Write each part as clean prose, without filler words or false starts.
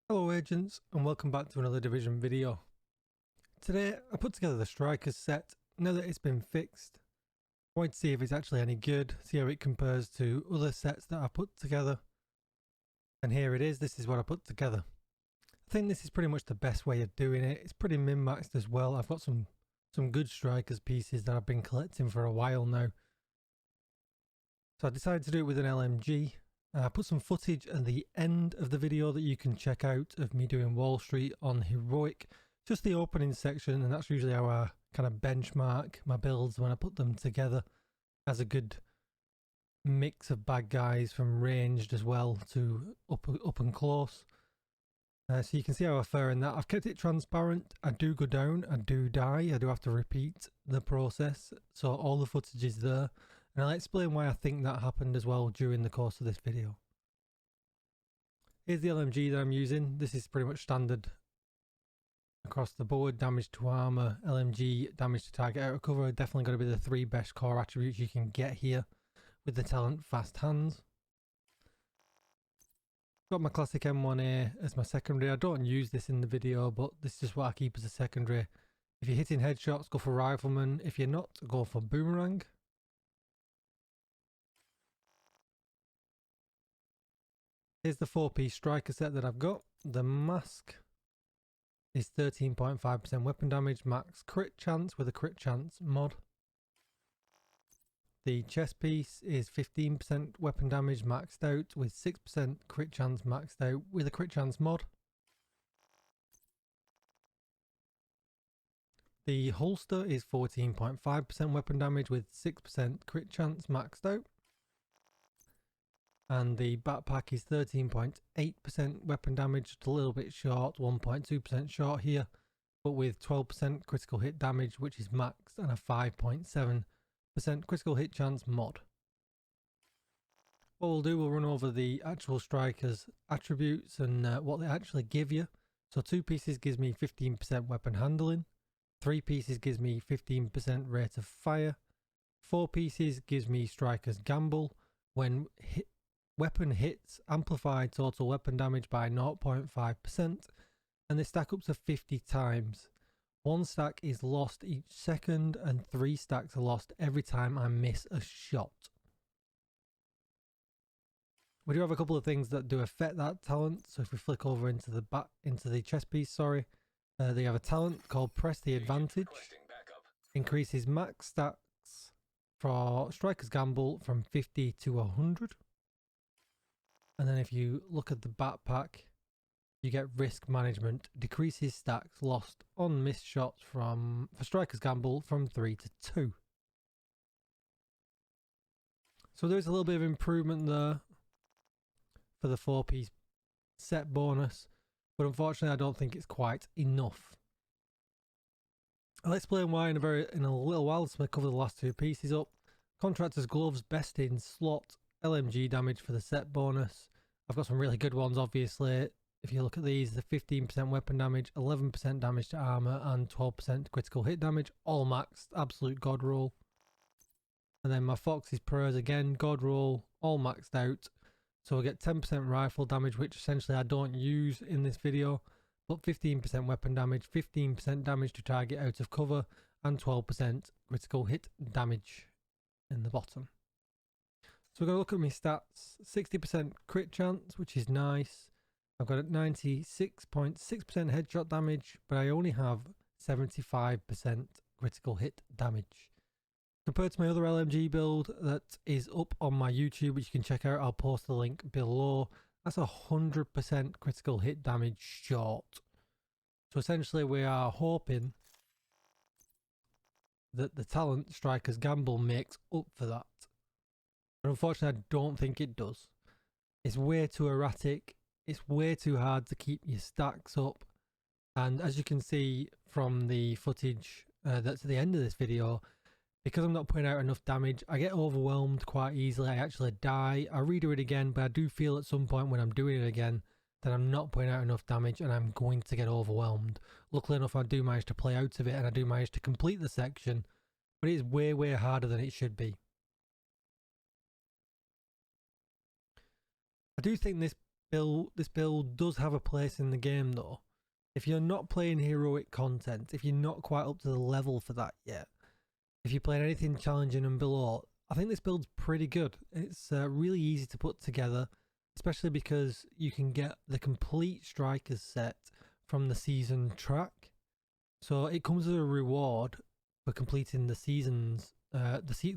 Hello agents, and welcome back to another Division video. Today I put together the Strikers set. Now that it's been fixed, I wanted to see if it's actually any good, see how it compares to other sets that I put together. And here it is, this is what I put together. I think this is pretty much the best way of doing it. It's pretty min-maxed as well. I've got some good Strikers pieces that I've been collecting for a while now. So I decided to do it with an LMG. I put some footage at the end of the video that you can check out of me doing Wall Street on Heroic. Just the opening section, and that's usually how I kind of benchmark my builds when I put them together, as a good mix of bad guys from ranged as well to up and close. So you can see how I fare in that. I've kept it transparent. I do go down, I do die, I do have to repeat the process, so all the footage is there. And I'll explain why I think that happened as well during the course of this video. Here's the LMG that I'm using. This is pretty much standard across the board. Damage to armor, LMG, damage to target out of cover. Definitely going to be the three best core attributes you can get here with the talent Fast Hands. Got my classic M1A as my secondary. I don't use this in the video, but this is just what I keep as a secondary. If you're hitting headshots, go for Rifleman. If you're not, go for Boomerang. Here's the 4-piece striker set that I've got. The mask is 13.5% weapon damage, max crit chance with a crit chance mod. The chest piece is 15% weapon damage maxed out with 6% crit chance maxed out with a crit chance mod. The holster is 14.5% weapon damage with 6% crit chance maxed out. And the backpack is 13.8% weapon damage, just a little bit short, 1.2% short here, but with 12% critical hit damage, which is maxed, and a 5.7% critical hit chance mod. What we'll do, we'll run over the actual Strikers attributes and what they actually give you. So 2 pieces gives me 15% weapon handling, 3 pieces gives me 15% rate of fire, 4 pieces gives me Strikers gamble. When weapon hits amplify total weapon damage by 0.5%, and they stack up to 50 times. 1 stack is lost each second, and 3 stacks are lost every time I miss a shot. We do have a couple of things that do affect that talent. So if we flick over into the chest piece, they have a talent called Press the Advantage. Increases max stacks for Striker's Gamble from 50 to 100. And then if you look at the backpack, you get Risk Management, decreases stacks lost on missed shots for Striker's Gamble from 3 to 2. So there's a little bit of improvement there for the 4-piece set bonus, but unfortunately I don't think it's quite enough. I'll explain why in a little while, so I cover the last 2 pieces up. Contractor's Gloves, best in slot, LMG damage for the set bonus. I've got some really good ones, obviously. If you look at these, the 15% weapon damage, 11% damage to armor, and 12% critical hit damage, all maxed, absolute god roll. And then my Fox's Prayers, again, god roll, all maxed out. So I get 10% rifle damage, which essentially I don't use in this video, but 15% weapon damage, 15% damage to target out of cover, and 12% critical hit damage in the bottom. So we're going to look at my stats. 60% crit chance, which is nice. I've got 96.6% headshot damage, but I only have 75% critical hit damage. Compared to my other LMG build that is up on my YouTube, which you can check out, I'll post the link below. That's 100% critical hit damage short. So essentially we are hoping that the talent Striker's Gamble makes up for that. But unfortunately, I don't think it does. It's way too erratic. It's way too hard to keep your stacks up. And as you can see from the footage that's at the end of this video, because I'm not putting out enough damage, I get overwhelmed quite easily. I actually die. I redo it again, but I do feel at some point when I'm doing it again that I'm not putting out enough damage and I'm going to get overwhelmed. Luckily enough, I do manage to play out of it and I do manage to complete the section, but it is way, way harder than it should be. I do think this this build does have a place in the game though. If you're not playing heroic content, if you're not quite up to the level for that yet, if you're playing anything challenging and below, I think this build's pretty good. It's really easy to put together, especially because you can get the complete strikers set from the season track. So it comes as a reward for completing the seasons,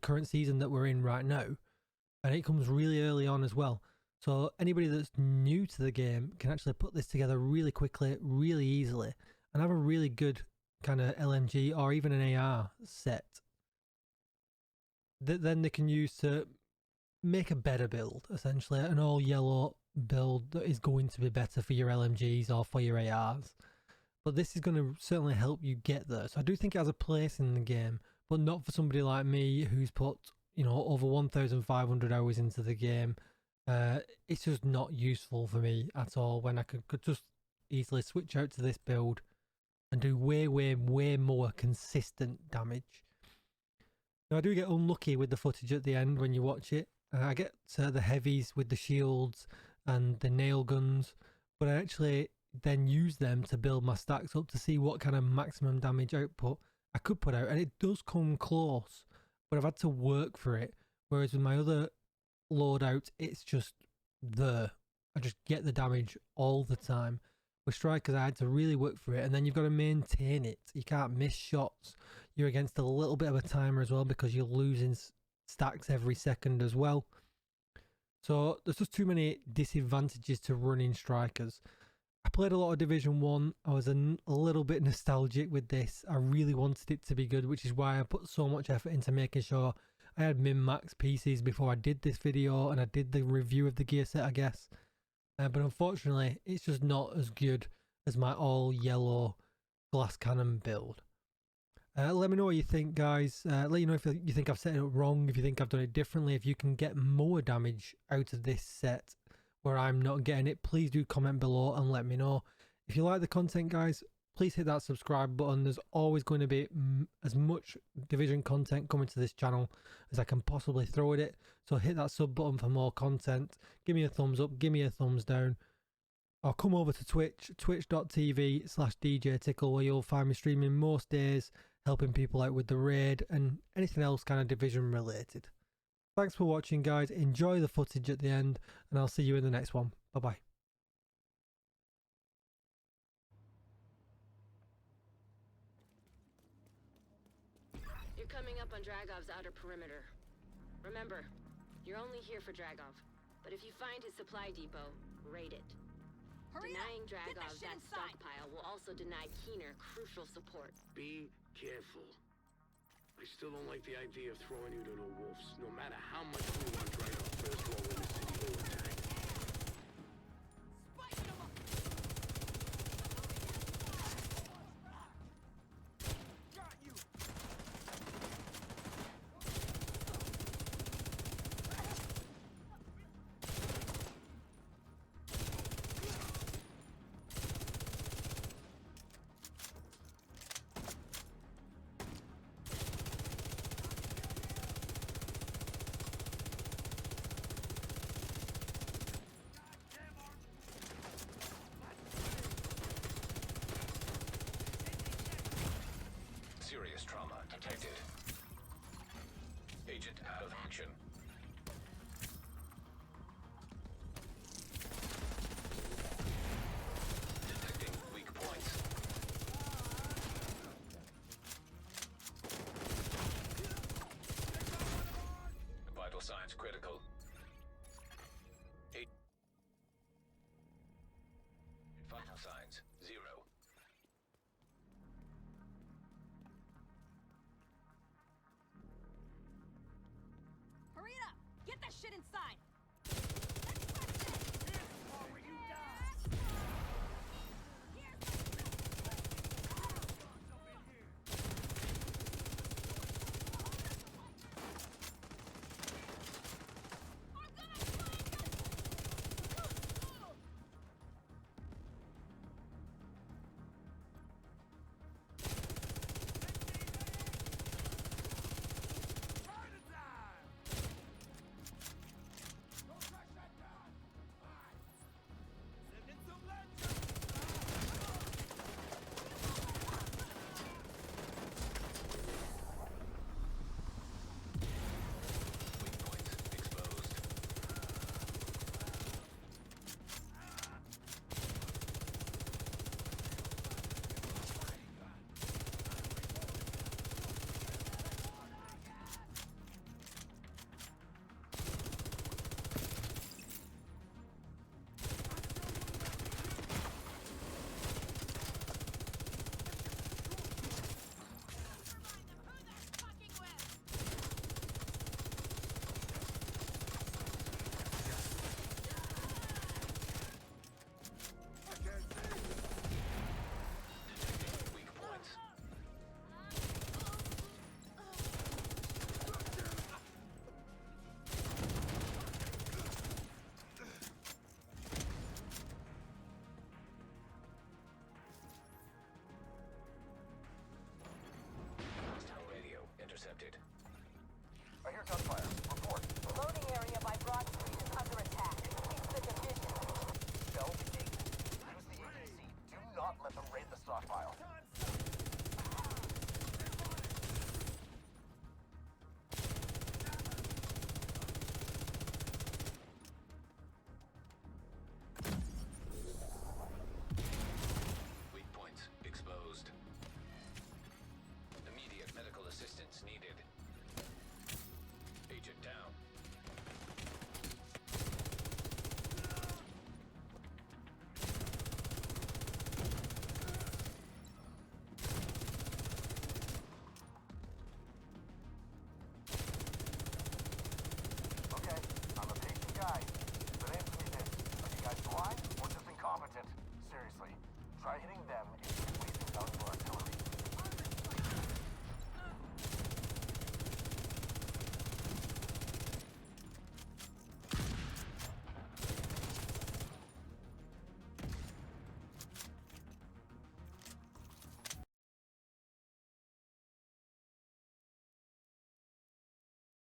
current season that we're in right now, and it comes really early on as well. So anybody that's new to the game can actually put this together really quickly, really easily, and have a really good kind of LMG or even an AR set that then they can use to make a better build, essentially an all yellow build that is going to be better for your LMGs or for your ARs. But this is going to certainly help you get there. So I do think it has a place in the game, but not for somebody like me who's put, you know, over 1,500 hours into the game. It's just not useful for me at all when I could just easily switch out to this build and do way more consistent damage. Now I do get unlucky with the footage at the end when you watch it. I get the heavies with the shields and the nail guns, but I actually then use them to build my stacks up to see what kind of maximum damage output I could put out, and it does come close, but I've had to work for it. Whereas with my other loadout, it's just there. I just get the damage all the time. With strikers, I had to really work for it, and then you've got to maintain it. You can't miss shots. You're against a little bit of a timer as well because you're losing stacks every second as well. So there's just too many disadvantages to running strikers. I played a lot of Division 1. I was a little bit nostalgic with this. I really wanted it to be good, which is why I put so much effort into making sure I had min-max PCs before I did this video and I did the review of the gear set, I guess. But unfortunately, it's just not as good as my all-yellow glass cannon build. Let me know what you think, guys. Let you know if you think I've set it up wrong, if you think I've done it differently, if you can get more damage out of this set where I'm not getting it. Please do comment below and let me know. If you like the content, guys, please hit that subscribe button. There's always going to be as much Division content coming to this channel as I can possibly throw at it. So hit that sub button for more content. Give me a thumbs up, give me a thumbs down. Or come over to Twitch, twitch.tv/DJTICKLE, where you'll find me streaming most days, helping people out with the raid and anything else kind of Division related. Thanks for watching, guys. Enjoy the footage at the end, and I'll see you in the next one. Bye-bye. You're coming up on Dragov's outer perimeter. Remember, you're only here for Dragov, but if you find his supply depot, raid it. Denying Dragov that stockpile will also deny Keener crucial support. Be careful. I still don't like the idea of throwing you to the wolves, no matter how much we want Dragov first floor in the city to attack. Got you! Serious trauma detected. Agent out of action. Detecting weak points. Vital signs critical. Vital signs 0. Hurry it up! Get that shit inside! I hear gunfire. Report. Loading area by Broad Street is under attack. Keep the division. Shell the gate. Use the ADC. Do not let them raid the stockpile. Weak points exposed. Immediate medical assistance needed. Agent down. Okay, I'm a patient guy. But answer me this. Are you guys blind or just incompetent? Seriously, try hitting them if you're wasting guns or